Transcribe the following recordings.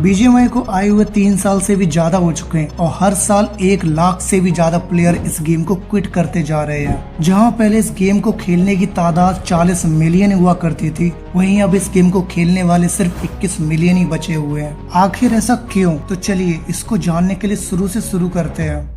BGMI को आए हुए 3 साल से भी ज्यादा हो चुके हैं और हर साल 1 लाख से भी ज्यादा प्लेयर इस गेम को क्विट करते जा रहे हैं। जहां पहले इस गेम को खेलने की तादाद 40 मिलियन हुआ करती थी, वहीं अब इस गेम को खेलने वाले सिर्फ 21 मिलियन ही बचे हुए हैं। आखिर ऐसा क्यों? तो चलिए इसको जानने के लिए शुरू से शुरू करते हैं।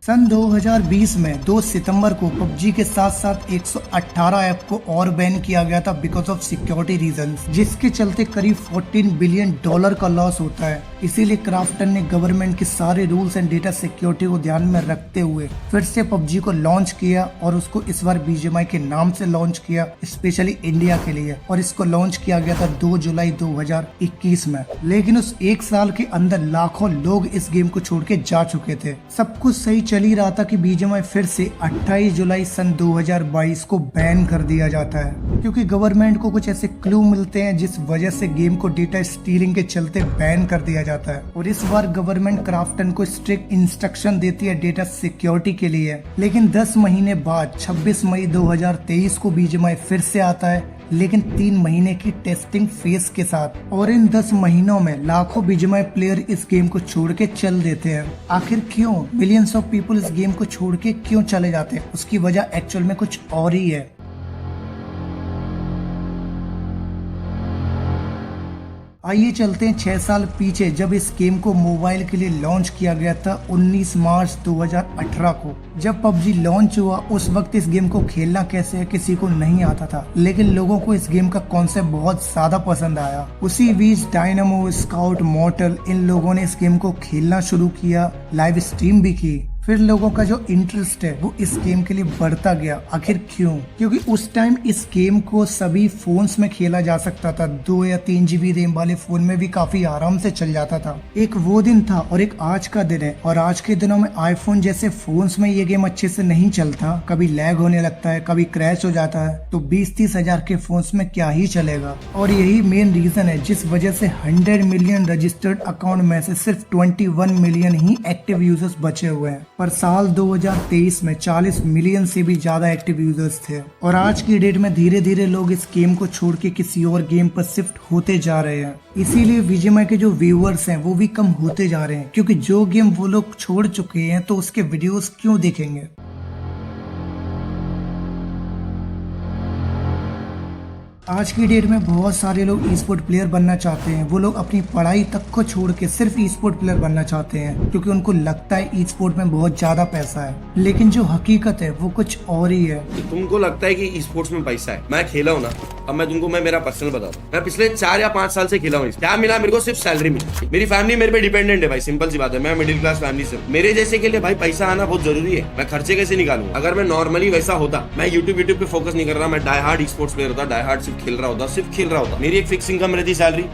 सन 2020 में 2 सितंबर को पबजी के साथ साथ 118 ऐप को और बैन किया गया था बिकॉज ऑफ सिक्योरिटी रीजंस, जिसके चलते करीब $14 बिलियन का लॉस होता है। इसीलिए क्राफ्टन ने गवर्नमेंट के सारे रूल्स एंड डेटा सिक्योरिटी को ध्यान में रखते हुए फिर से पबजी को लॉन्च किया और उसको इस बार बीजीएमआई के नाम से लॉन्च किया, स्पेशली इंडिया के लिए। और इसको लॉन्च किया गया था 2 जुलाई 2021 में। लेकिन उस 1 साल के अंदर लाखों लोग इस गेम को छोड़ के जा चुके थे। सब कुछ सही चल ही रहा था कि बीजीएमआई फिर से 28 जुलाई सन 2022 को बैन कर दिया जाता है, क्योंकि गवर्नमेंट को कुछ ऐसे क्लू मिलते हैं जिस वजह से गेम को डेटा स्टीलिंग के चलते बैन कर दिया जाता है। और इस बार गवर्नमेंट क्राफ्टन को स्ट्रिक्ट इंस्ट्रक्शन देती है डेटा सिक्योरिटी के लिए। लेकिन 10 महीने बाद 26 मई 2023 को बीजीएमआई फिर से आता है, लेकिन 3 महीने की टेस्टिंग फेज के साथ। और इन 10 महीनों में लाखों बीजीएमआई प्लेयर इस गेम को छोड़ के चल देते हैं। आखिर क्यों मिलियंस ऑफ पीपल इस गेम को छोड़ के क्यों चले जाते हैं? उसकी वजह एक्चुअल में कुछ और ही है। आइए चलते हैं 6 साल पीछे, जब इस गेम को मोबाइल के लिए लॉन्च किया गया था 19 मार्च 2018 को। जब पबजी लॉन्च हुआ उस वक्त इस गेम को खेलना कैसे है किसी को नहीं आता था, लेकिन लोगों को इस गेम का कॉन्सेप्ट बहुत ज्यादा पसंद आया। उसी बीच डायनामो, स्काउट, मॉर्टल इन लोगों ने इस गेम को खेलना शुरू किया, लाइव स्ट्रीम भी की। फिर लोगों का जो इंटरेस्ट है वो इस गेम के लिए बढ़ता गया। आखिर क्यों? क्योंकि उस टाइम इस गेम को सभी फोन्स में खेला जा सकता था। 2 या 3 GB रैम वाले फोन में भी काफी आराम से चल जाता था। एक वो दिन था और एक आज का दिन है। और आज के दिनों में आईफोन जैसे फोन्स में ये गेम अच्छे से नहीं चलता, कभी लैग होने लगता है, कभी क्रैश हो जाता है। तो 20-30 हजार के फोन्स में क्या ही चलेगा। और यही मेन रीजन है जिस वजह से 100 मिलियन रजिस्टर्ड अकाउंट में से सिर्फ 21 मिलियन ही एक्टिव यूजर्स बचे हुए हैं। पर साल 2023 में 40 मिलियन से भी ज्यादा एक्टिव यूजर्स थे। और आज की डेट में धीरे धीरे लोग इस गेम को छोड़ के किसी और गेम पर शिफ्ट होते जा रहे हैं। इसीलिए बीजीएमआई के जो व्यूअर्स हैं वो भी कम होते जा रहे हैं, क्योंकि जो गेम वो लोग छोड़ चुके हैं तो उसके वीडियोस क्यों देखेंगे। आज की डेट में बहुत सारे लोग ई स्पोर्ट प्लेयर बनना चाहते हैं। वो लोग अपनी पढ़ाई तक को छोड़ के सिर्फ ई स्पोर्ट प्लेयर बनना चाहते हैं, क्योंकि उनको लगता है ई स्पोर्ट में बहुत ज्यादा पैसा है। लेकिन जो हकीकत है वो कुछ और ही है। तुमको लगता है कि ई स्पोर्ट्स में पैसा है। मैं खेला हूँ ना, अब मैं मेरा पर्सनल बताता हूँ। मैं पिछले 4 या 5 साल से खेला हूँ। क्या मिला मेरे को? सिर्फ सैलरी मिली। मेरी फैमिली मेरे पे डिपेंडेंट है भाई, सिंपल सी बात है। मैं मिडिल क्लास फैमिली से, मेरे जैसे के लिए भाई पैसा आना बहुत जरूरी है। मैं खर्चे कैसे निकालूं? अगर मैं नॉर्मली वैसा होता, मैं यूट्यूब पे फोकस नहीं कर रहा, मैं die hard e sports player होता, डाई हार्ड सिर्फ खेल रहा होता। मेरी एक फिक्स इनकम रहती सैलरी,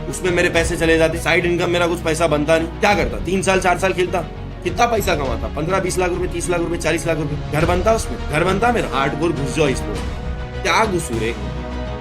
उसमें मेरे पैसे चले जाते। साइड इनकम मेरा कुछ पैसा बनता नहीं। क्या करता? 3 साल 4 साल खेलता, कितना पैसा कमाता? 15-20 लाख रुपए, 30 लाख रुपए, 40 लाख रुपए। घर बनता उसमें, घर बनता मेरा। हार्डकोर घुस जाओ इसमें, क्या घुसू रे?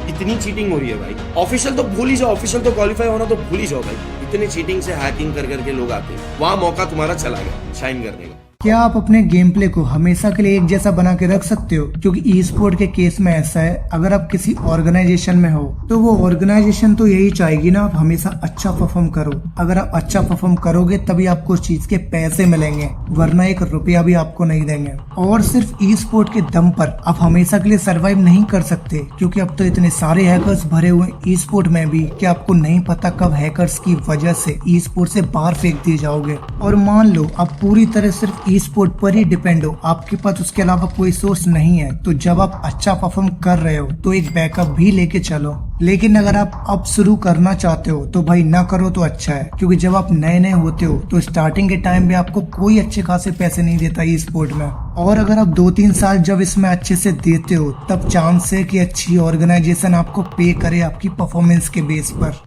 इतनी चीटिंग हो रही है भाई। ऑफिशियल तो भूल ही जाओ, ऑफिशियल तो क्वालिफाई होना तो भूल ही जाओ भाई। इतनी चीटिंग से हैकिंग कर करके लोग आते हैं, वहाँ मौका तुम्हारा चला गया शाइन करने का। क्या आप अपने गेम प्ले को हमेशा के लिए एक जैसा बना के रख सकते हो? क्योंकि ई स्पोर्ट के केस में ऐसा है, अगर आप किसी ऑर्गेनाइजेशन में हो तो वो ऑर्गेनाइजेशन तो यही चाहेगी ना आप हमेशा अच्छा परफॉर्म करो। अगर आप अच्छा परफॉर्म करोगे तभी आपको उस चीज के पैसे मिलेंगे, वरना 1 रुपया भी आपको नहीं देंगे। और सिर्फ ई स्पोर्ट के दम पर आप हमेशा के लिए सर्वाइव नहीं कर सकते, क्योंकि अब तो इतने सारे हैकर्स भरे हुए ई स्पोर्ट में भी कि आपको नहीं पता कब हैकर्स की वजह से ई स्पोर्ट से बाहर फेंक दिए जाओगे। और मान लो आप पूरी तरह सिर्फ ई स्पोर्ट पर ही डिपेंड हो, आपके पास उसके अलावा कोई सोर्स नहीं है, तो जब आप अच्छा परफॉर्म कर रहे हो तो एक बैकअप भी लेके चलो। लेकिन अगर आप अब शुरू करना चाहते हो तो भाई ना करो तो अच्छा है, क्योंकि जब आप नए नए होते हो तो स्टार्टिंग के टाइम में आपको कोई अच्छे खासे पैसे नहीं देता ई स्पोर्ट में। और अगर आप 2-3 साल जब इसमें अच्छे से देते हो तब चांस है कि अच्छी ऑर्गेनाइजेशन आपको पे करे आपकी परफॉर्मेंस के बेस पर।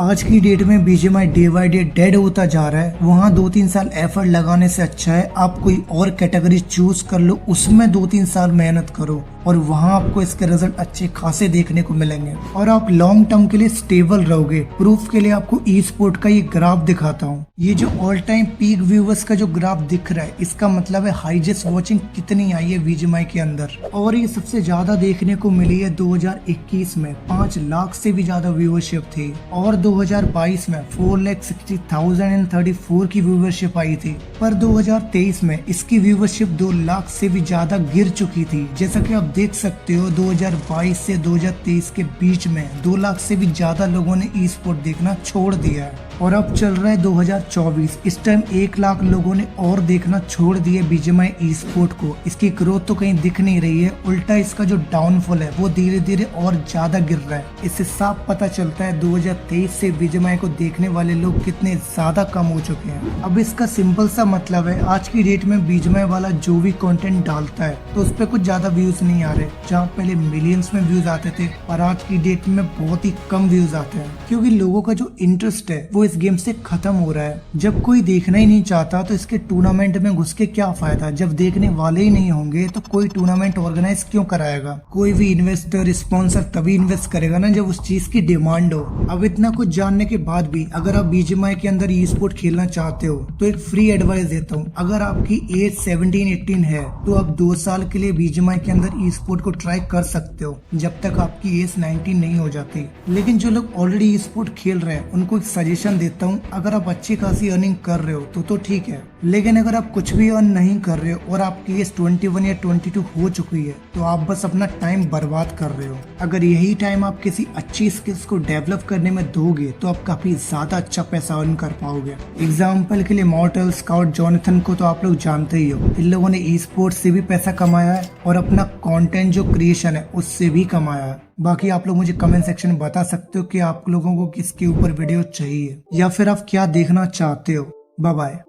आज की डेट में BGMI day by day dead होता जा रहा है। वहाँ 2-3 साल एफर्ट लगाने से अच्छा है आप कोई और कैटेगरी चूज कर लो, उसमें 2-3 साल मेहनत करो। और वहाँ आपको इसके रिजल्ट अच्छे खासे देखने को मिलेंगे और आप लॉन्ग टर्म के लिए स्टेबल रहोगे। प्रूफ के लिए आपको ई स्पोर्ट का ये ग्राफ दिखाता हूँ। ये जो ऑल टाइम पीक व्यूवर्स का जो ग्राफ दिख रहा है, इसका मतलब है हाईएस्ट वॉचिंग कितनी आई है बीजीएमआई के अंदर, और ये सबसे ज्यादा देखने को मिली है 2021 में 5 लाख से भी ज्यादा व्यूअरशिप थी और 2022 में 4,60,034 की व्यूअरशिप आई थी। पर 2023 में इसकी व्यूअरशिप 2 लाख से भी ज्यादा गिर चुकी थी। जैसा कि आप देख सकते हो 2022 से 2023 के बीच में 2 लाख से भी ज्यादा लोगों ने ई स्पोर्ट देखना छोड़ दिया है और अब चल रहा है 2024। इस टाइम 1 लाख लोगों ने और देखना छोड़ दिया बीजीएमआई ई स्पोर्ट को। इसकी ग्रोथ तो कहीं दिख नहीं रही है, उल्टा इसका जो डाउनफॉल है वो धीरे धीरे और ज्यादा गिर रहा है। इससे साफ पता चलता है 2023 से बीजीएमआई को देखने वाले लोग कितने ज्यादा कम हो चुके हैं। अब इसका सिंपल सा मतलब है, आज की डेट में बीजीएमआई वाला जो भी कंटेंट डालता है तो उस पर कुछ ज्यादा व्यूज नहीं आ रहे। जहाँ पहले मिलियंस में व्यूज आते थे और आज की डेट में बहुत ही कम व्यूज आते हैं, क्योंकि लोगों का जो इंटरेस्ट है वो इस गेम से खत्म हो रहा है। जब कोई देखना ही नहीं चाहता तो इसके टूर्नामेंट में घुस के क्या फायदा। जब देखने वाले ही नहीं होंगे तो कोई टूर्नामेंट ऑर्गेनाइज क्यों कराएगा। कोई भी इन्वेस्टर स्पॉन्सर तभी इन्वेस्ट करेगा ना जब उस चीज की डिमांड हो। अब इतना कुछ जानने के बाद भी अगर आप बीजीएमआई के अंदर ई स्पोर्ट खेलना चाहते हो तो एक फ्री एडवाइस देता हूँ। अगर आपकी एज 17-18 है तो आप 2 साल के लिए बीजीएमआई के अंदर ई स्पोर्ट को ट्राई कर सकते हो जब तक आपकी एज 19 नहीं हो जाती। लेकिन जो लोग ऑलरेडी ई स्पोर्ट खेल रहे हैं उनको एक सजेशन देता हूँ, अगर आप अच्छी खासी अर्निंग कर रहे हो तो ठीक है, लेकिन अगर आप कुछ भी अर्न नहीं कर रहे हो और आपकी एज 21 या 22 हो चुकी है तो आप बस अपना टाइम बर्बाद कर रहे हो। अगर यही टाइम आप किसी अच्छी स्किल्स को डेवलप करने में दोगे तो आप काफी ज्यादा अच्छा पैसा अर्न कर पाओगे। एग्जाम्पल के लिए मॉर्टल, स्काउट, जॉनथन को तो आप लोग जानते ही हो। इन लोगों ने ई स्पोर्ट्स से भी पैसा कमाया है और अपना कंटेंट जो क्रिएशन है उससे भी कमाया है। बाकी आप लोग मुझे कमेंट सेक्शन में बता सकते हो कि आप लोगों को किसके ऊपर वीडियो चाहिए या फिर आप क्या देखना चाहते हो। Bye bye.